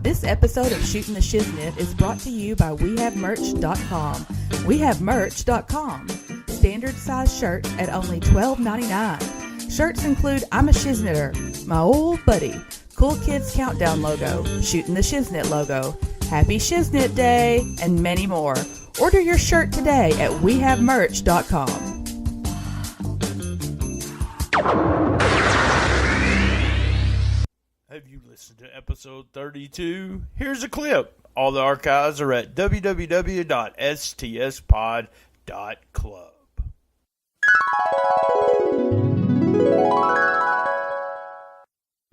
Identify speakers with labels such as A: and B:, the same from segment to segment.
A: This episode of Shootin The Shiznit is brought to you by WeHaveMerch.com. WeHaveMerch.com. Standard size shirts at only $12.99. Shirts include I'm a Shiznitter, my old buddy, Cool Kids Countdown logo, Shootin The Shiznit logo, Happy Shiznit Day, and many more. Order your shirt today at WeHaveMerch.com.
B: Have you listened to episode 32? Here's a clip. All the archives are at www.stspod.club.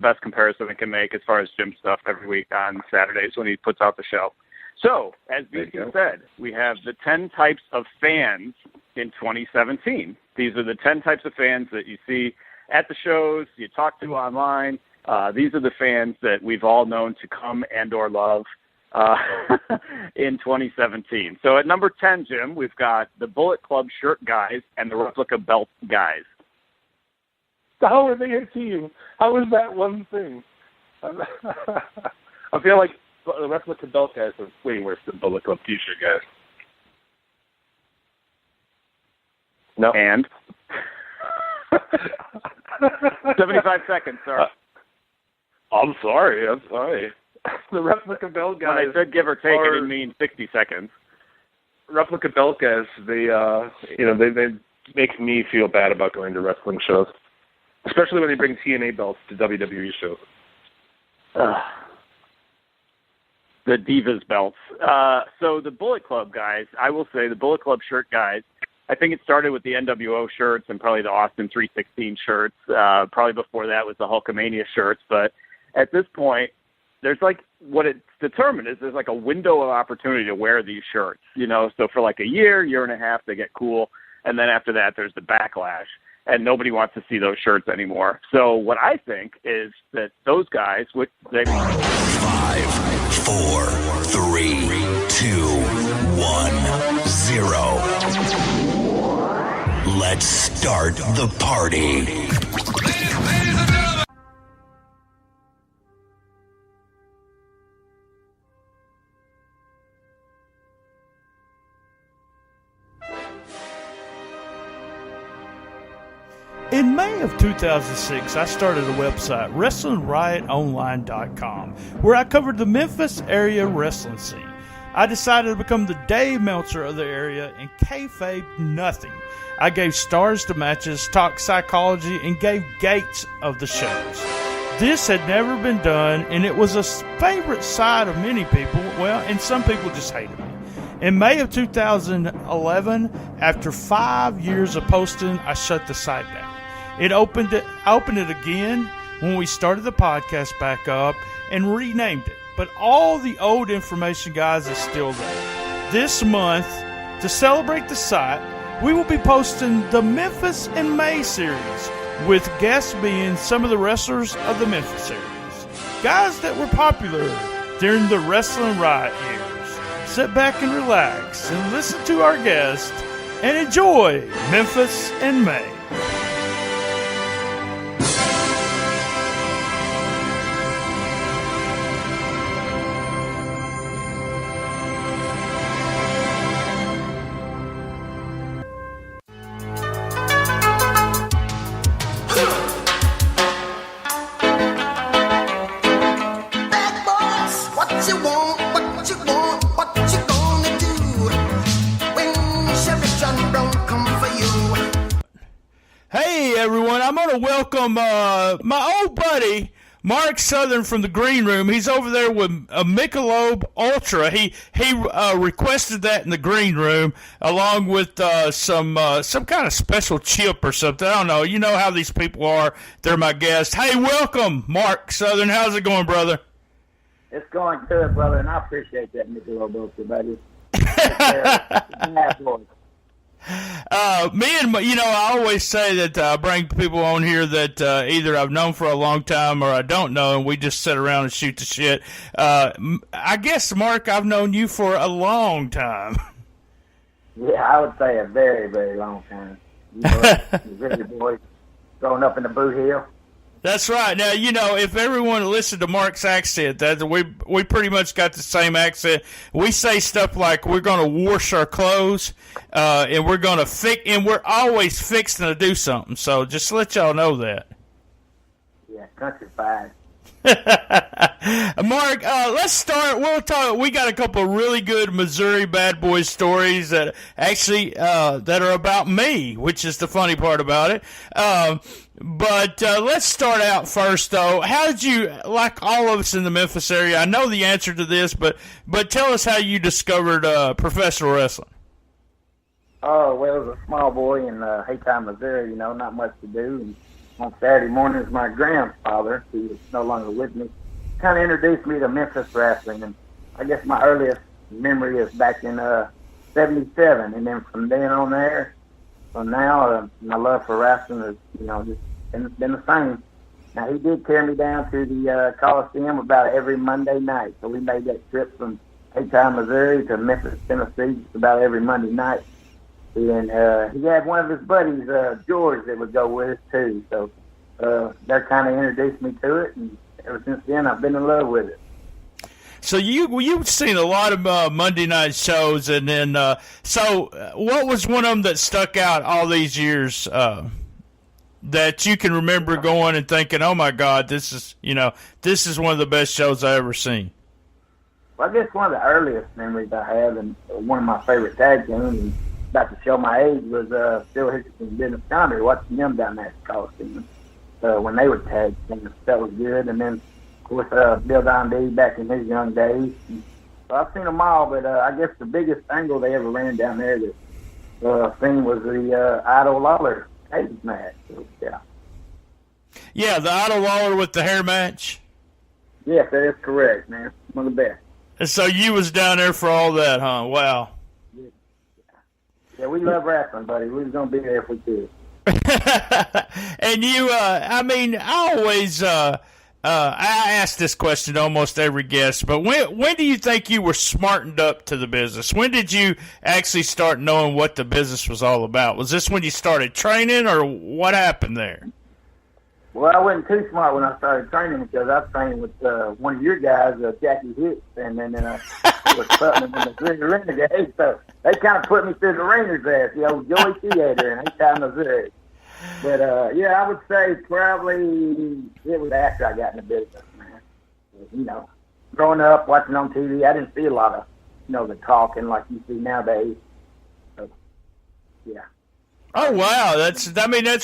C: Best comparison we can make as far as gym stuff every week on Saturdays when he puts out the show. So, as BC said, we have the 10 types of fans in 2017. These are the 10 types of fans that you see at the shows, you talk to online. These are the fans that we've all known to come and or love in 2017. So at number 10, Jim, we've got the Bullet Club shirt guys and the replica belt guys.
D: How are they a team? How is that one thing? I feel like the replica belt guys are way worse than Bullet Club t-shirt guys.
C: No. And? 75 seconds, sir.
D: I'm sorry. The replica belt guys.
C: When I said give or take, I didn't mean 60 seconds.
D: Replica belt guys, they make me feel bad about going to wrestling shows, especially when they bring TNA belts to WWE shows.
C: The Divas belts. So the Bullet Club guys, I will say the Bullet Club shirt guys, I think it started with the NWO shirts and probably the Austin 316 shirts. Probably before that was the Hulkamania shirts. But at this point, there's like what it's determined is there's like a window of opportunity to wear these shirts. So for like a year and a half, they get cool. And then after that, there's the backlash. And nobody wants to see those shirts anymore. So what I think is that those guys, 5, 4,
E: 3, 2, 1, 0. Let's start the party.
B: In May of 2006, I started a website, WrestlingRiotOnline.com, where I covered the Memphis area wrestling scene. I decided to become the Dave Meltzer of the area and kayfabe nothing. I gave stars to matches, talked psychology, and gave gates of the shows. This had never been done, and it was a favorite side of many people, and some people just hated me. In May of 2011, after 5 years of posting, I shut the site down. I opened it again when we started the podcast back up and renamed it. But all the old information, guys, is still there. This month, to celebrate the site, we will be posting the Memphis in May series, with guests being some of the wrestlers of the Memphis series. Guys that were popular during the Wrestling Riot years. Sit back and relax and listen to our guests and enjoy Memphis in May. Welcome my old buddy Mark Southern from the Green Room. He's over there with a Michelob Ultra. He requested that in the Green Room along with some kind of special chip or something. I don't know. You know how these people are. They're my guests. Hey, welcome, Mark Southern. How's it going, brother?
F: It's going good, brother, and I appreciate that Michelob Ultra, buddy.
B: I always say that I bring people on here that either I've known for a long time or I don't know, and we just sit around and shoot the shit. I guess, Mark, I've known you for a long time.
F: Yeah, I would say a very, very long time. You know, really boy growing up in the Boot Hill.
B: That's right. Now, if everyone listened to Mark's accent, that we pretty much got the same accent. We say stuff like we're going to wash our clothes, and we're going to and we're always fixing to do something. So just let y'all know that.
F: Yeah, countrified.
B: Mark, let's start. We'll talk. We got a couple of really good Missouri bad boy stories that actually that are about me, which is the funny part about it. But let's start out first, though. How did you, like all of us in the Memphis area? I know the answer to this, but tell us how you discovered professional wrestling.
F: Oh, well, I was a small boy in Haytime, Missouri. Not much to do. And on Saturday mornings, my grandfather, who is no longer with me, kind of introduced me to Memphis Wrestling. And I guess my earliest memory is back in '77. And then from then on there, from now, my love for wrestling is, just been the same. Now, he did carry me down to the Coliseum about every Monday night. So we made that trip from Haytime, Missouri to Memphis, Tennessee, just about every Monday night. And he had one of his buddies, George, that would go with us, too. So that kind of introduced me to it, and ever since then, I've been in love with it.
B: So you've seen a lot of Monday night shows, and then what was one of them that stuck out all these years that you can remember going and thinking, oh my God, this is one of the best shows I ever seen?
F: Well, I guess one of the earliest memories I have, and one of my favorite tag teams, and about to show my age, was Phil Hicks and Dennis Connery, watching them down there at the Coliseum when they were tag teams. That was good, and then with Bill Dundee back in his young days. So I've seen them all, but I guess the biggest angle they ever ran down there that thing was the Idol Lawler cage match. So, yeah.
B: Yeah, the Idol Lawler with the hair match?
F: Yes, that is correct, man. One of the best.
B: And so you was down there for all that, huh? Wow.
F: Yeah, we love wrestling, buddy. We was going to be there if we could.
B: And you, I always... I ask this question to almost every guest, but when do you think you were smartened up to the business? When did you actually start knowing what the business was all about? Was this when you started training, or what happened there?
F: Well, I wasn't too smart when I started training, because I trained with one of your guys, Jackie Hicks, and then I was putting him in the Renegade. So they kind of put me through the ringer's ass, the old Joey Theater in Haytime, Missouri. But, I would say probably it was after I got in the business, man. Growing up, watching on TV, I didn't see a lot of, the talking like you see nowadays. So, yeah.
B: Oh, wow. That's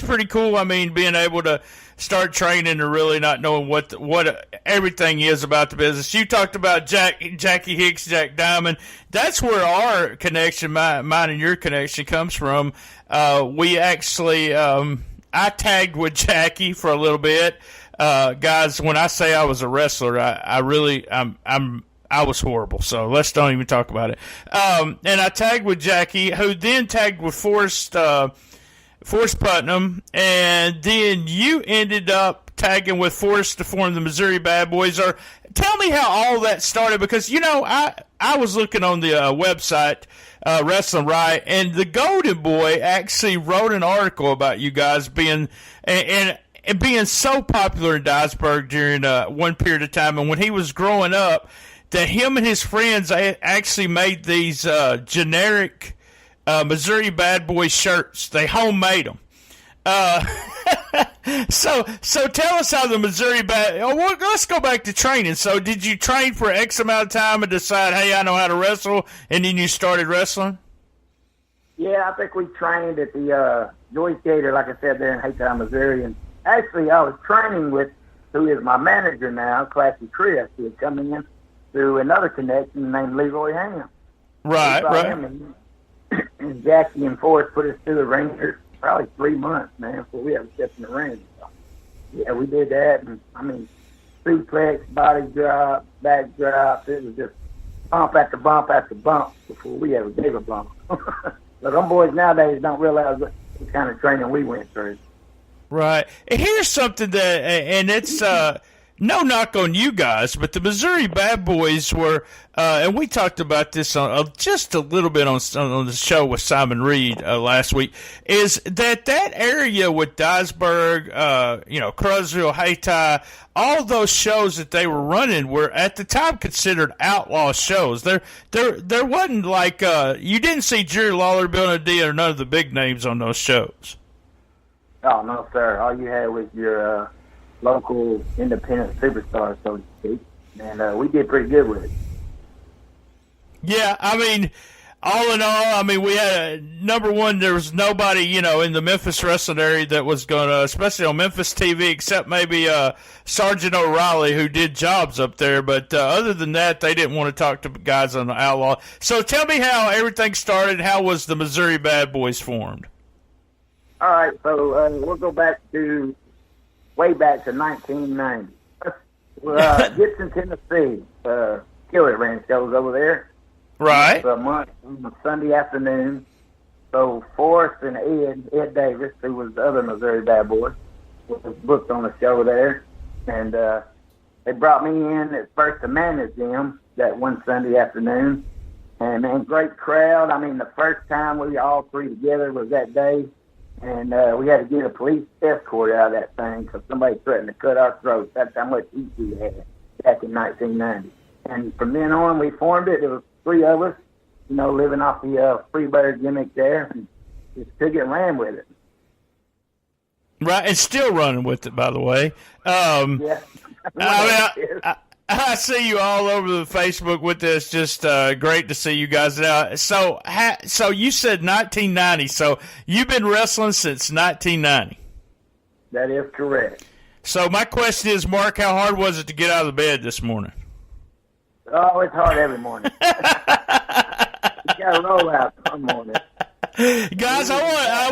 B: pretty cool. Being able to start training and really not knowing what everything is about the business. You talked about Jackie Hicks, Jack Diamond. That's where our connection, mine and your connection, comes from. We actually, I tagged with Jackie for a little bit. Guys, when I say I was a wrestler, I was horrible. So let's don't even talk about it. And I tagged with Jackie, who then tagged with Forrest Putnam, and then you ended up tagging with Forrest to form the Missouri Bad Boys. Or tell me how all that started, because I was looking on the website, Wrestling Right, and the Golden Boy actually wrote an article about you guys being and being so popular in Dyersburg during one period of time, and when he was growing up, that him and his friends actually made these generic Missouri Bad Boy shirts. They homemade them. So tell us how the Missouri Bad... well, let's go back to training. So did you train for X amount of time and decide, hey, I know how to wrestle, and then you started wrestling?
F: Yeah, I think we trained at the Joy Theater, like I said, there in Haytime, Missouri. And actually, I was training with who is my manager now, Classy Chris, who had come in through another connection named Leroy Ham.
B: Right.
F: And Jackie and Forrest put us through the ring for probably 3 months, man, before we ever stepped in the ring. So, yeah, we did that. And, suplex, body drop, back drop. It was just bump after bump after bump before we ever gave a bump. But them boys nowadays don't realize what kind of training we went through.
B: Right. Here's something that, and it's no knock on you guys, but the Missouri Bad Boys were, and we talked about this on just a little bit on the show with Simon Reed last week, is that area with Dyersburg, Cruzville, Hayti, all those shows that they were running were at the time considered outlaw shows. There wasn't like you didn't see Jerry Lawler, Bill Nadia, or none of the big names on those shows.
F: Oh no, sir! All you had was your local independent superstars, so to speak, and we did pretty good with it.
B: Yeah, I mean, all in all, I mean, we had number one. There was nobody, in the Memphis wrestling area that was going to, especially on Memphis TV, except maybe Sergeant O'Reilly, who did jobs up there. But other than that, they didn't want to talk to guys on the Outlaw. So tell me how everything started. How was the Missouri Bad Boys formed?
F: All right, so we'll go back to way back to 1990. Gibson, Tennessee, Killer Ranch shows over there.
B: Right.
F: It's a month on a Sunday afternoon. So Forrest and Ed Davis, who was the other Missouri Bad Boy, was booked on the show there. And they brought me in at first to manage them that one Sunday afternoon. And, man, great crowd. I mean, the first time we all three together was that day. And we had to get a police escort out of that thing because somebody threatened to cut our throats. That's how much heat we had back in 1990. And from then on, we formed it. There was three of us, living off the Freebird gimmick there, and just took it and ran with it.
B: Right, and still running with it, by the way.
F: Yeah.
B: I see you all over the Facebook with this. Just great to see you guys now. So you said 1990. So you've been wrestling since 1990.
F: That is correct.
B: So my question is, Mark, how hard was it to get out of the bed this morning?
F: Oh, it's hard every morning. You got to roll out some morning.
B: Guys, I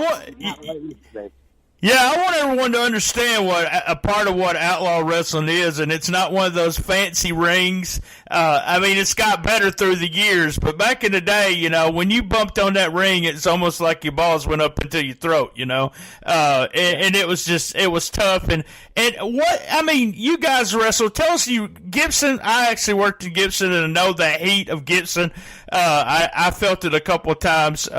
B: want everyone to understand what a part of what outlaw wrestling is, and it's not one of those fancy rings. I mean, it's got better through the years, but back in the day, when you bumped on that ring, it's almost like your balls went up into your throat, and it was tough. And what, I mean, you guys wrestled. Tell us, Gibson. I actually worked in Gibson, and I know the heat of Gibson. I felt it a couple of times.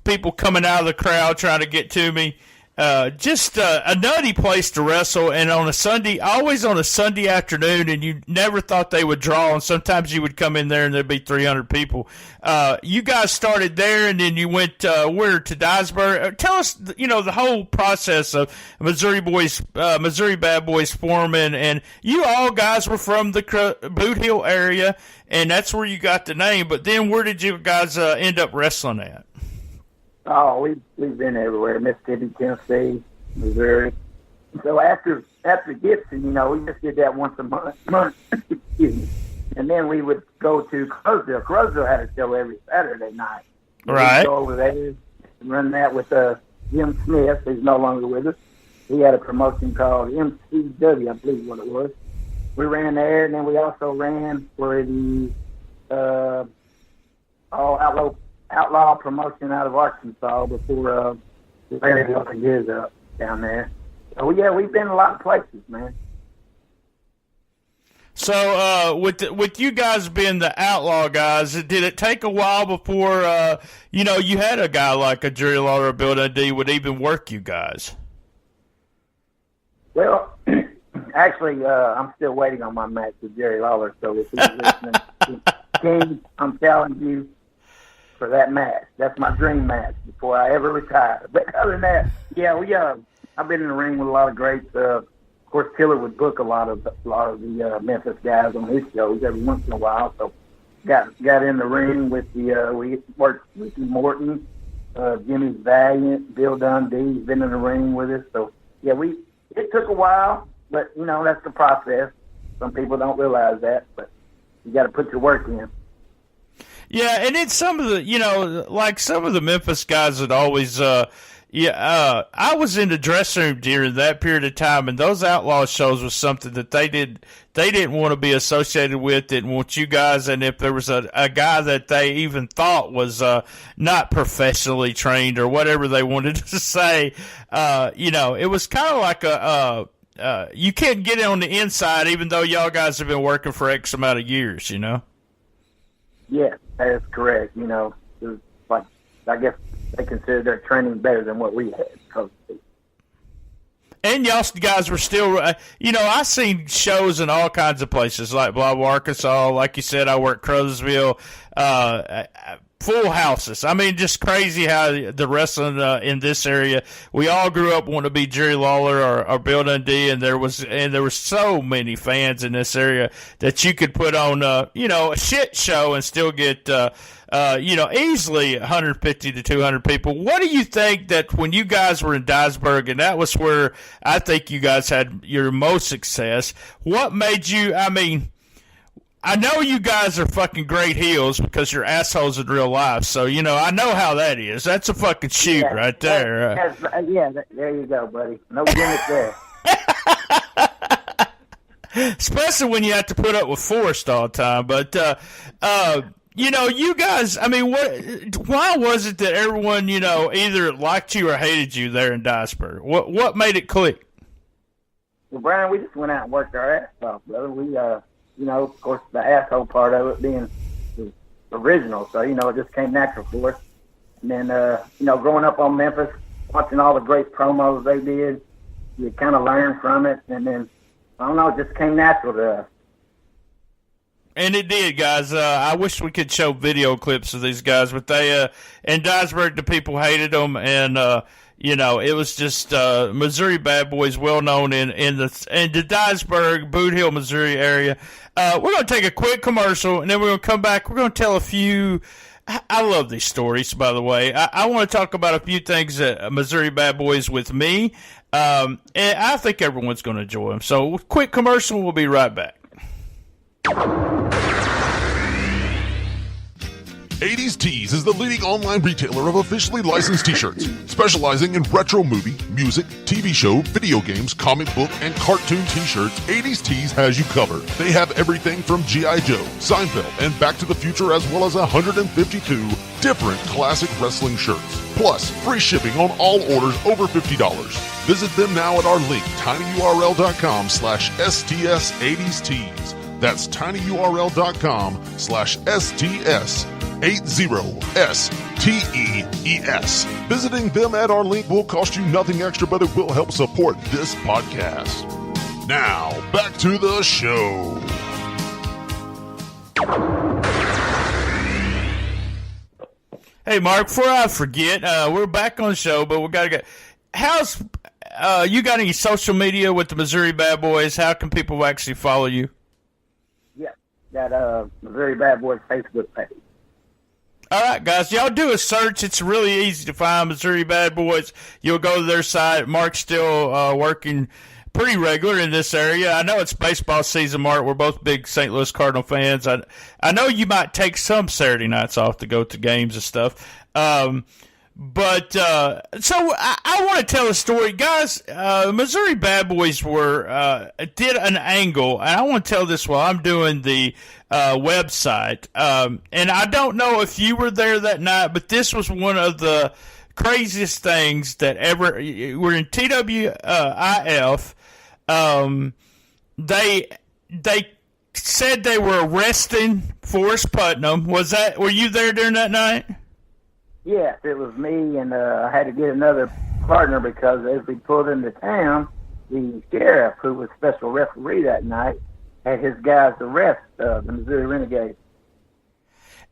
B: People coming out of the crowd trying to get to me. Just a nutty place to wrestle, and always on a Sunday afternoon, and you never thought they would draw, and sometimes you would come in there and there'd be 300 people. You guys started there, and then you went to Dyersburg. Tell us, the whole process of Missouri Bad Boys forming, and you all guys were from the Boot Hill area, and that's where you got the name, but then where did you guys end up wrestling at?
F: Oh, we've been everywhere: Mississippi, Tennessee, Missouri. So after Gibson, we just did that once a month. Excuse me. And then we would go to Cruzville. Cruzville had a show every Saturday night.
B: Right.
F: We'd go over there and run that with Jim Smith, who's no longer with us. He had a promotion called MCW, I believe what it was. We ran there, and then we also ran for the Outlaw promotion out of Arkansas before Larry opened his up down there. So, yeah, we've been a lot of places, man.
B: So, with you guys being the Outlaw guys, did it take a while before, you had a guy like a Jerry Lawler or Bill Dundee would even work you guys?
F: Well, actually, I'm still waiting on my match with Jerry Lawler, so if you're listening, King, I'm telling you, for that match. That's my dream match before I ever retire. But other than that, yeah, I've been in the ring with a lot of greats. Of course, Killer would book a lot of the Memphis guys on his shows every once in a while. So got in the ring with we worked with Ricky Morton, Jimmy Valiant, Bill Dundee. He's been in the ring with us. So yeah, it took a while, but that's the process. Some people don't realize that, but you got to put your work in.
B: Yeah, and it's some of the, like some of the Memphis guys that always, I was in the dressing room during that period of time, and those Outlaw shows was something that they didn't want to be associated with, didn't want you guys, and if there was a guy that they even thought was not professionally trained or whatever they wanted to say, it was kind of like you can't get it on the inside, even though y'all guys have been working for X amount of years, you know?
F: Yeah, that is correct. You know, it was like, I guess they consider their training better than what we had.
B: And y'all guys were still, I seen shows in all kinds of places, like Blythe, Arkansas. Like you said, I worked Crowsville, full houses. I mean, just crazy how the wrestling in this area. We all grew up wanting to be Jerry Lawler or Bill Dundee, and there were so many fans in this area that you could put on, a shit show and still get, easily 150 to 200 people. What do you think that when you guys were in Dyersburg, and that was where I think you guys had your most success, what made you, I know you guys are fucking great heels because you're assholes in real life, so, I know how that is. That's a fucking shoot right there.
F: There you go, buddy. No gimmick there.
B: Especially when you have to put up with Forrest all the time, but, you guys, why was it that everyone, either liked you or hated you there in Dyersburg? What made it click?
F: Well, Brian, we just went out and worked our ass off, brother. We, of course, the asshole part of it being the original, so, it just came natural for us. And then, growing up on Memphis, watching all the great promos they did, you kind of learn from it, and then, I don't know, it just came natural to us.
B: And it did, guys. I wish we could show video clips of these guys, but they, in Dyersburg, the people hated them, and, it was just, Missouri Bad Boys, well known in the Dyersburg, Boot Hill, Missouri area. We're going to take a quick commercial, and then we're going to come back. We're going to tell a few, I love these stories, by the way. I want to talk about a few things that Missouri Bad Boys with me, and I think everyone's going to enjoy them. So, quick commercial, we'll be right back.
G: 80s Tees is the leading online retailer of officially licensed t-shirts, specializing in retro movie, music, TV show, video games, comic book, and cartoon t-shirts. 80s Tees has you covered. They have everything from G.I. Joe, Seinfeld, and Back to the Future, as well as 152 different classic wrestling shirts. Plus, free shipping on all orders over $50. Visit them now at our link, tinyurl.com/STS80stees. That's tinyurl.com/STS80STEES. Visiting them at our link will cost you nothing extra, but it will help support this podcast. Now, back to the show.
B: Hey, Mark, before I forget, we're back on the show, but we got to get... you got any social media with the Missouri Bad Boys? How can people actually follow you?
F: That Missouri Bad Boys Facebook page.
B: All right, guys, y'all do a search. It's really easy to find Missouri Bad Boys. You'll go to their site. Mark's still working pretty regular in this area. I know it's baseball season, Mark. We're both big St. Louis Cardinal fans. I know you might take some Saturday nights off to go to games and stuff. But so I want to tell a story, guys. Missouri Bad Boys did an angle, and I want to tell this while I'm doing the website. And I don't know if you were there that night, but this was one of the craziest things that ever. We're in TWIF. They said they were arresting Forrest Putnam. Were you there during that night?
F: Yes, it was me, and I had to get another partner because as we pulled into town, the sheriff, who was special referee that night, had his guys arrest the Missouri Renegades.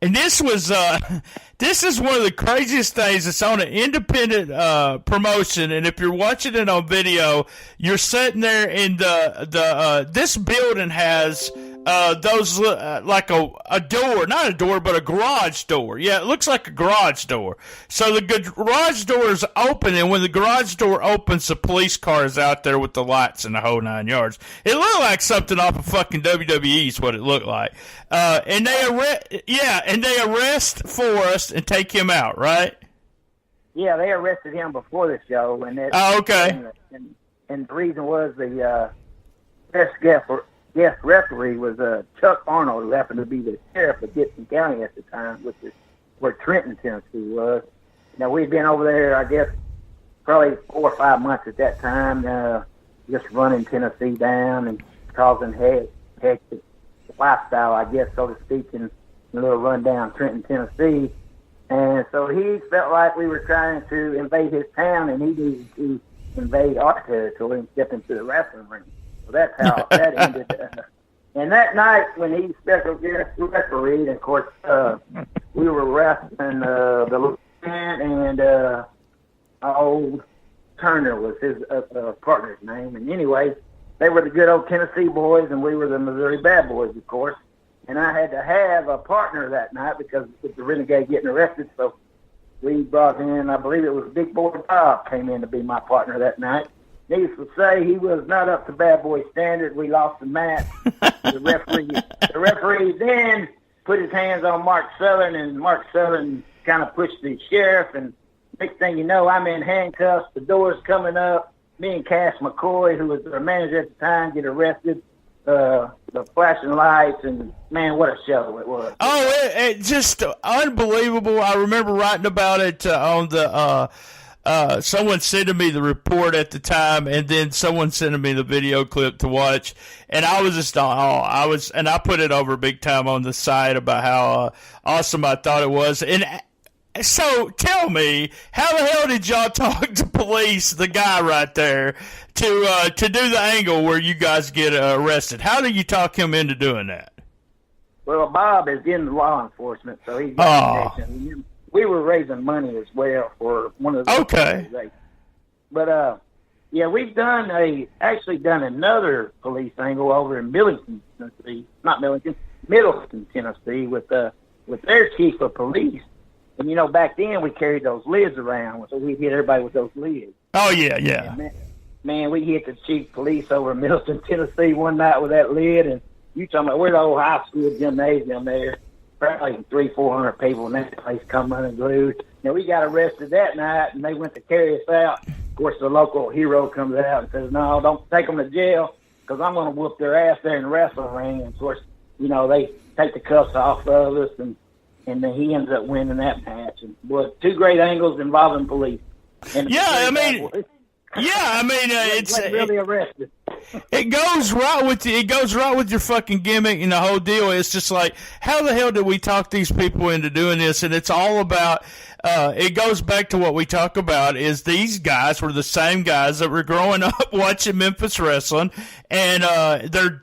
B: And this is one of the craziest things. It's on an independent promotion, and if you're watching it on video, you're sitting there in this building has those like a door, not a door, but a garage door. Yeah, it looks like a garage door. So the garage door is open, and when the garage door opens, the police car is out there with the lights and the whole 9 yards. It looked like something off of fucking WWE is what it looked like. And they arrest Forrest and take him out, right?
F: Yeah, they arrested him before the show, and
B: okay.
F: And the reason was the best guest referee was Chuck Arnold, who happened to be the sheriff of Gibson County at the time, which is where Trenton, Tennessee was. Now, we'd been over there, I guess, probably 4 or 5 months at that time. just running Tennessee down and causing hectic lifestyle, I guess, so to speak, in a little rundown Trenton, Tennessee. And so he felt like we were trying to invade his town, and he needed to invade our territory and step into the wrestling ring. So that's how that ended. And that night, when he special guest refereed, of course, we were wrestling the lieutenant, and old Turner was his partner's name. And anyway, they were the good old Tennessee boys, and we were the Missouri bad boys, of course. And I had to have a partner that night because with the Renegade getting arrested. So we brought in, I believe it was Big Boy Bob came in to be my partner that night. Needless to say, he was not up to bad boy standard. We lost the match. The referee then put his hands on Mark Southern, and Mark Southern kind of pushed the sheriff. And next thing you know, I'm in handcuffs. The door's coming up. Me and Cass McCoy, who was our manager at the time, get arrested. The flashing lights, and man, what a show it was.
B: Oh, it just unbelievable. I remember writing about it on the someone sending me the report at the time, and then someone sending me the video clip to watch, and I was just and I put it over big time on the site about how awesome I thought it was. And so tell me, how the hell did y'all talk to police, the guy right there, to do the angle where you guys get arrested? How did you talk him into doing that?
F: Well, Bob is in law enforcement, so he's got connection. We were raising money as well for one of the organizations. But yeah, we've actually done another police angle over in Middleton, Tennessee, Middleton, Tennessee, with their chief of police. And, you know, back then we carried those lids around, so we'd hit everybody with those lids.
B: Oh, yeah, yeah.
F: And man, we hit the chief of police over in Middleton, Tennessee one night with that lid, and you talking about, we're the old high school gymnasium there, probably 300-400 people in that place come unglued. Now, we got arrested that night, and they went to carry us out. Of course, the local hero comes out and says, no, don't take them to jail, because I'm going to whoop their ass there in the wrestling ring. And, of course, you know, they take the cuffs off of us, and then he ends up winning that match. And boy, two great angles involving police. And
B: it's
F: really arrested.
B: It goes right with you. It goes right with your fucking gimmick and the whole deal. It's just like, how the hell did we talk these people into doing this? And it's all about. It goes back to what we talk about. Is these guys were the same guys that were growing up watching Memphis Wrestling, and they're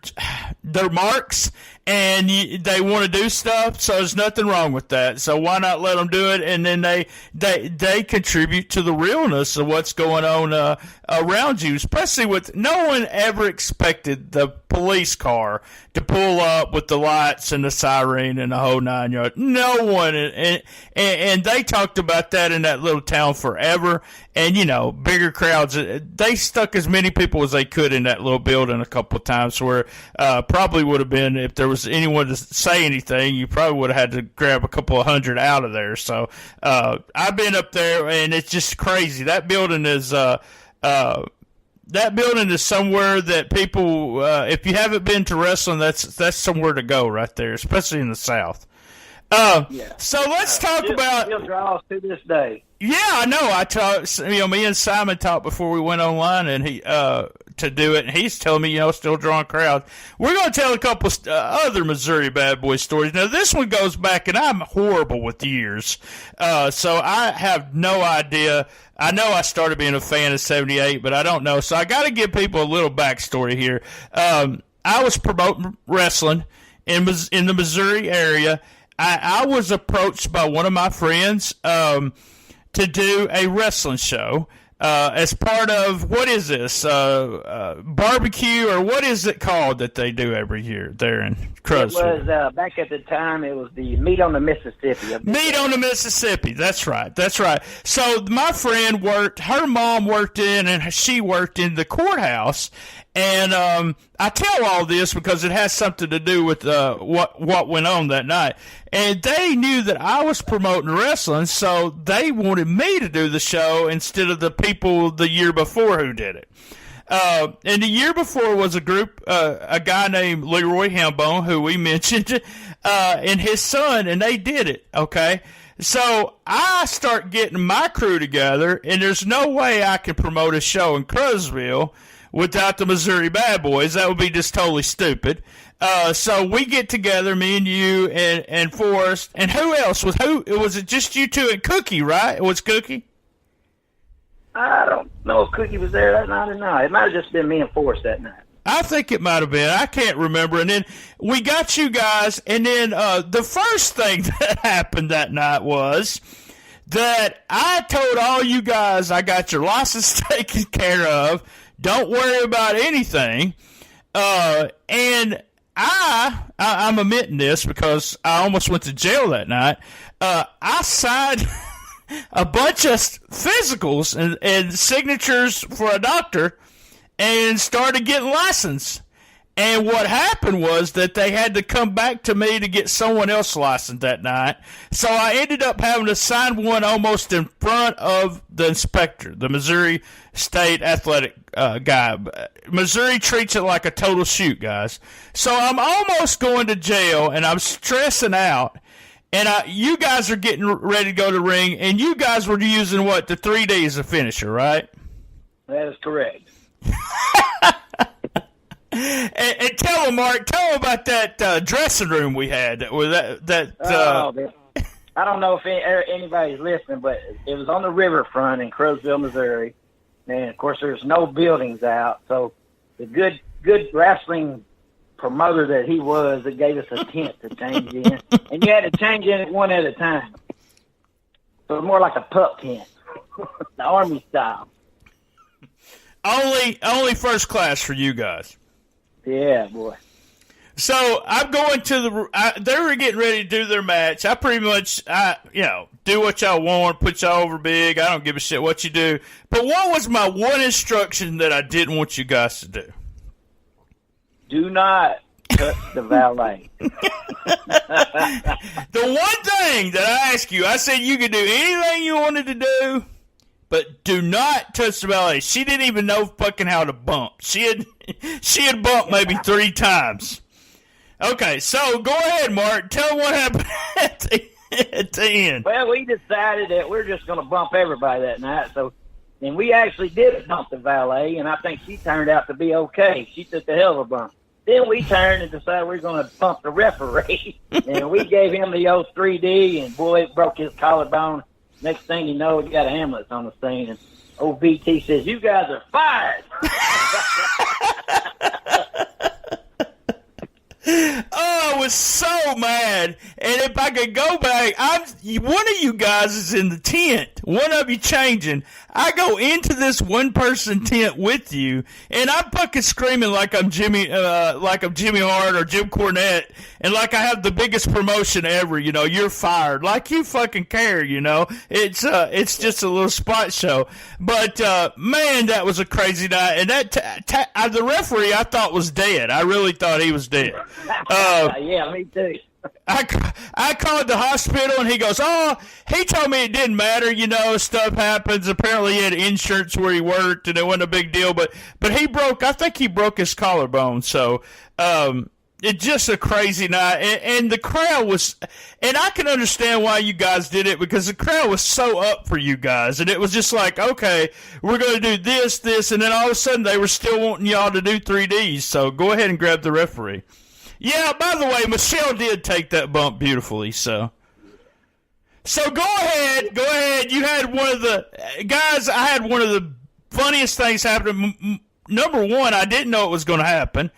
B: marks. And they want to do stuff, so there's nothing wrong with that. So why not let them do it? And then they contribute to the realness of what's going on around you, especially with no one ever expected the police car to pull up with the lights and the siren and the whole 9 yards. No one, and they talked about that in that little town forever. And, you know, bigger crowds, they stuck as many people as they could in that little building a couple of times where probably would have been, if there was anyone to say anything, you probably would have had to grab a couple of hundred out of there. So I've been up there, and it's just crazy. That building is somewhere that people, if you haven't been to wrestling, that's somewhere to go right there, especially in the South. So let's talk about.
F: Still draws to this day.
B: Yeah, I know. I talked. Me and Simon talked before we went online, and he to do it, and he's telling me, still drawing crowds. We're going to tell a couple other Missouri bad boy stories. Now, this one goes back, and I'm horrible with years, so I have no idea. I know I started being a fan of '78, but I don't know. So I got to give people a little backstory here. I was promoting wrestling in the Missouri area. I was approached by one of my friends to do a wrestling show as part of, what is this, barbecue, or what is it called that they do every year there in Crutchfield?
F: It was, back at the time, it was the Meet on the Mississippi.
B: Meet on the Mississippi, that's right. So my friend her mom worked and she worked in the courthouse. And I tell all this because it has something to do with what went on that night. And they knew that I was promoting wrestling, so they wanted me to do the show instead of the people the year before who did it. And the year before was a group, a guy named Leroy Hambone, who we mentioned, and his son, and they did it, okay? So I start getting my crew together, and there's no way I can promote a show in Crutchfield without the Missouri Bad Boys. That would be just totally stupid. So we get together, me and you and Forrest, and who else was it just you two and Cookie, right? It was Cookie?
F: I don't know if Cookie was there that night or not. It might have just been me and Forrest that night.
B: I think it might have been. I can't remember. And then we got you guys, and then the first thing that happened that night was that I told all you guys I got your license taken care of. Don't worry about anything. And I'm admitting this because I almost went to jail that night. I signed a bunch of physicals and signatures for a doctor and started getting licensed. And what happened was that they had to come back to me to get someone else licensed that night. So I ended up having to sign one almost in front of the inspector, the Missouri State Athletic guy. Missouri treats it like a total shoot, guys. So I'm almost going to jail, and I'm stressing out. And you guys are getting ready to go to the ring, and you guys were using, what, the 3D as a finisher, right?
F: That is correct.
B: And tell them, Mark, tell them about that dressing room we had. I
F: don't know if anybody's listening, but it was on the riverfront in Crowsville, Missouri. And, of course, there's no buildings out. So the good wrestling promoter that he was, it gave us a tent to change in. And you had to change in it one at a time. So it was more like a pup tent, the Army style.
B: Only first class for you guys.
F: Yeah, boy.
B: So I'm going to they were getting ready to do their match. I pretty much, do what y'all want, put y'all over big. I don't give a shit what you do. But what was my one instruction that I didn't want you guys to do?
F: Do not touch the valet.
B: The one thing that I asked you, I said you could do anything you wanted to do, but do not touch the valet. She didn't even know fucking how to bump. She had bumped maybe 3 times. Okay, so go ahead, Mark. Tell them what happened at the end.
F: Well, we decided that we're just going to bump everybody that night. And we actually did bump the valet, and I think she turned out to be okay. She took the hell of a bump. Then we turned and decided we were going to bump the referee. And we gave him the old 3D, and boy, it broke his collarbone. Next thing you know, we got an ambulance on the scene, and old BT says, "You guys are fired."
B: Oh, I was so mad. And if I could go back, one of you guys is in the tent. One of you changing. I go into this one-person tent with you, and I'm fucking screaming like I'm Jimmy Hart or Jim Cornette, and like I have the biggest promotion ever. You're fired. Like you fucking care. It's just a little spot show. But man, that was a crazy night. And that the referee I thought was dead. I really thought he was dead.
F: Yeah, me too.
B: I called the hospital, and he goes, he told me it didn't matter, stuff happens. Apparently he had insurance where he worked, and it wasn't a big deal, but I think he broke his collarbone, so, it's just a crazy night, and the crowd was, and I can understand why you guys did it, because the crowd was so up for you guys, and it was just like, okay, we're going to do this, and then all of a sudden they were still wanting y'all to do 3Ds, so go ahead and grab the referee. Yeah, by the way, Michelle did take that bump beautifully, so go ahead. You had one of the guys. I had one of the funniest things happen. Number one, I didn't know it was going to happen,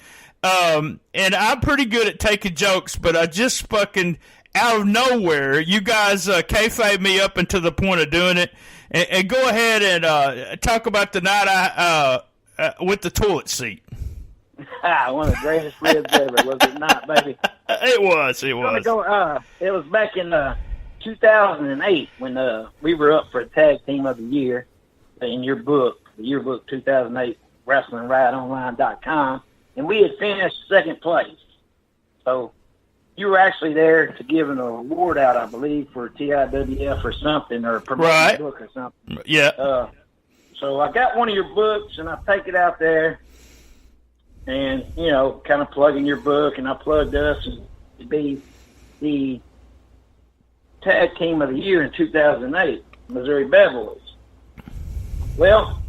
B: and I'm pretty good at taking jokes, but I just fucking out of nowhere, you guys kayfabe me up until the point of doing it, and go ahead and talk about the night with the toilet seat.
F: One of the greatest ribs ever, was it not, baby?
B: It was.
F: It was back in 2008 when we were up for a tag team of the year in your book, the yearbook 2008, WrestlingRideOnline.com, and we had finished second place. So you were actually there to give an award out, I believe, for TIWF or something, or promoting the book or something.
B: Yeah.
F: So I got one of your books, and I take it out there, and, kind of plugging your book, and I plugged us to be the tag team of the year in 2008, Missouri Bad Boys. Well,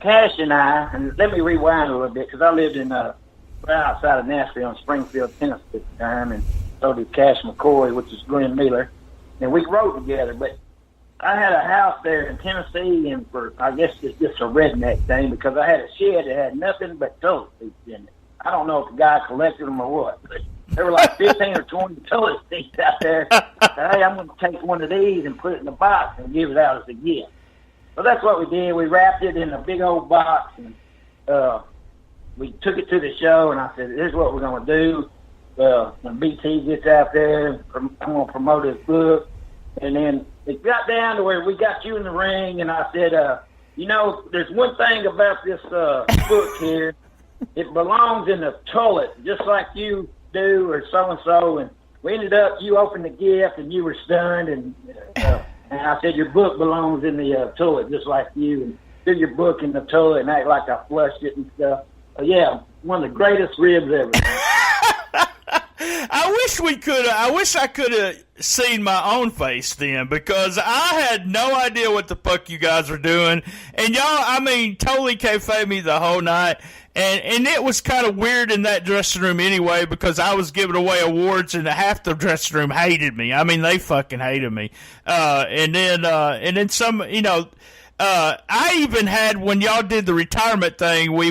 F: Cash and I, and let me rewind a little bit, because I lived in right outside of Nashville in Springfield, Tennessee at the time, and so did Cash McCoy, which is Glenn Miller, and we rode together. But I had a house there in Tennessee, and for, I guess it's just a redneck thing, because I had a shed that had nothing but toilet seats in it. I don't know if the guy collected them or what, but there were like 15 or 20 toilet seats out there. I said, hey, I'm going to take one of these and put it in a box and give it out as a gift. So that's what we did. We wrapped it in a big old box, and we took it to the show, and I said, here's what we're going to do. When BT gets out there, I'm going to promote his book. And then it got down to where we got you in the ring, and I said, there's one thing about this book here. It belongs in the toilet, just like you do or so-and-so. And we ended up, you opened the gift, and you were stunned, and I said, your book belongs in the toilet, just like you, and do your book in the toilet and act like I flushed it and stuff. Yeah, one of the greatest ribs ever.
B: I wish I could have seen my own face then, because I had no idea what the fuck you guys were doing. And y'all, totally kayfabe me the whole night. And it was kind of weird in that dressing room anyway, because I was giving away awards and half the dressing room hated me. They fucking hated me. And then some, I even had, when y'all did the retirement thing, we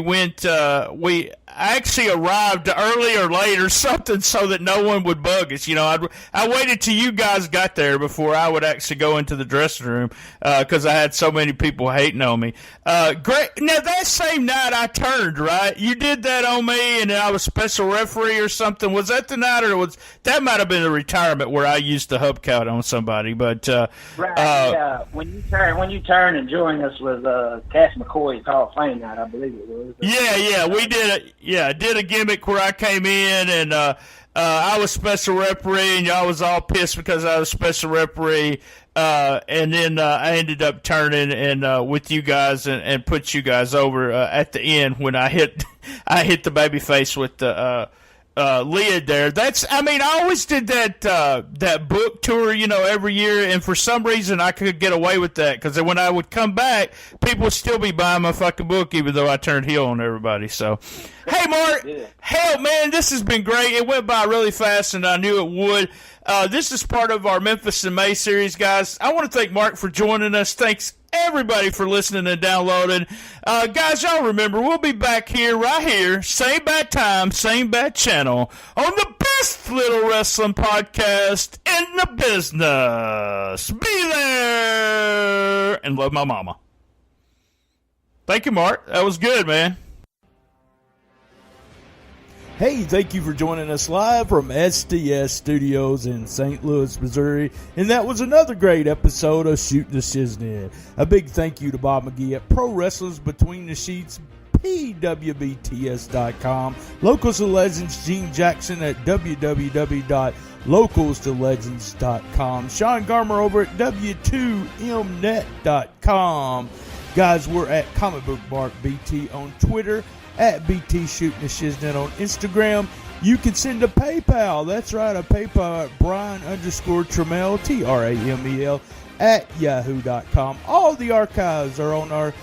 B: actually arrived early or late or something so that no one would bug us. I waited till you guys got there before I would actually go into the dressing room, because I had so many people hating on me. Great. Now, that same night I turned, right? You did that on me, and then I was special referee or something. Was that the night, or that might have been the retirement where I used the hubcap on somebody? But
F: right, when you turn and join us was Cash McCoy's Hall of Fame night, I believe it was.
B: Yeah, we did it. Yeah, I did a gimmick where I came in, and I was special referee, and y'all was all pissed because I was special referee. And then I ended up turning and with you guys and put you guys over at the end when I hit the baby face with the lid there. I always did that book tour, every year, and for some reason I could get away with that, because when I would come back, people would still be buying my fucking book, even though I turned heel on everybody. So, hey, Mark, hell, man, this has been great. It went by really fast, and I knew it would. This is part of our Memphis in May series, guys. I want to thank Mark for joining us. Thanks, everybody, for listening and downloading. Guys, y'all remember, we'll be back right here, same bad time, same bad channel, on the best little wrestling podcast in the business. Be there, and love my mama. Thank you, Mark. That was good, man. Hey, thank you for joining us live from SDS Studios in St. Louis, Missouri. And that was another great episode of Shootin The Shiznit. A big thank you to Bob McGee at Pro Wrestlers Between the Sheets, PWBTS.com. Locals to Legends, Gene Jackson at www.localstolegends.com. Sean Garmer over at W2Mnet.com. Guys, we're at Comic Book Mark BT on Twitter, at BT Shootin The Shiznit on Instagram. You can send a PayPal. That's right, a PayPal at Brian_Tramel, Tramel, at yahoo.com. All the archives are on our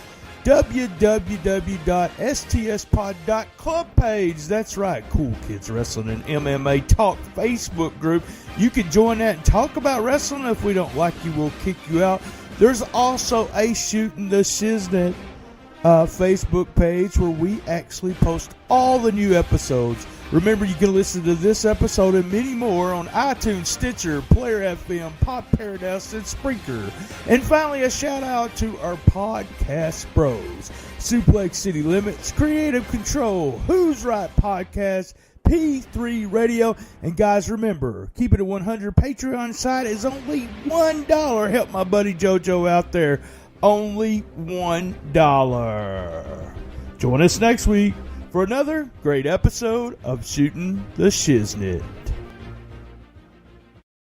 B: www.stspod.club page. That's right, Cool Kids Wrestling and MMA Talk Facebook group. You can join that and talk about wrestling. If we don't like you, we'll kick you out. There's also a Shootin The Shiznit Facebook page where we actually post all the new episodes. Remember, you can listen to this episode and many more on iTunes, Stitcher, Player FM, Pop Paradise, and Spreaker. And finally, a shout out to our podcast bros: Suplex City Limits, Creative Control, Who's Right Podcast, P3 Radio. And guys, remember, keep it at 100. Patreon site is only $1. Help my buddy JoJo out there. Only $1. Join us next week for another great episode of Shootin The Shiznit.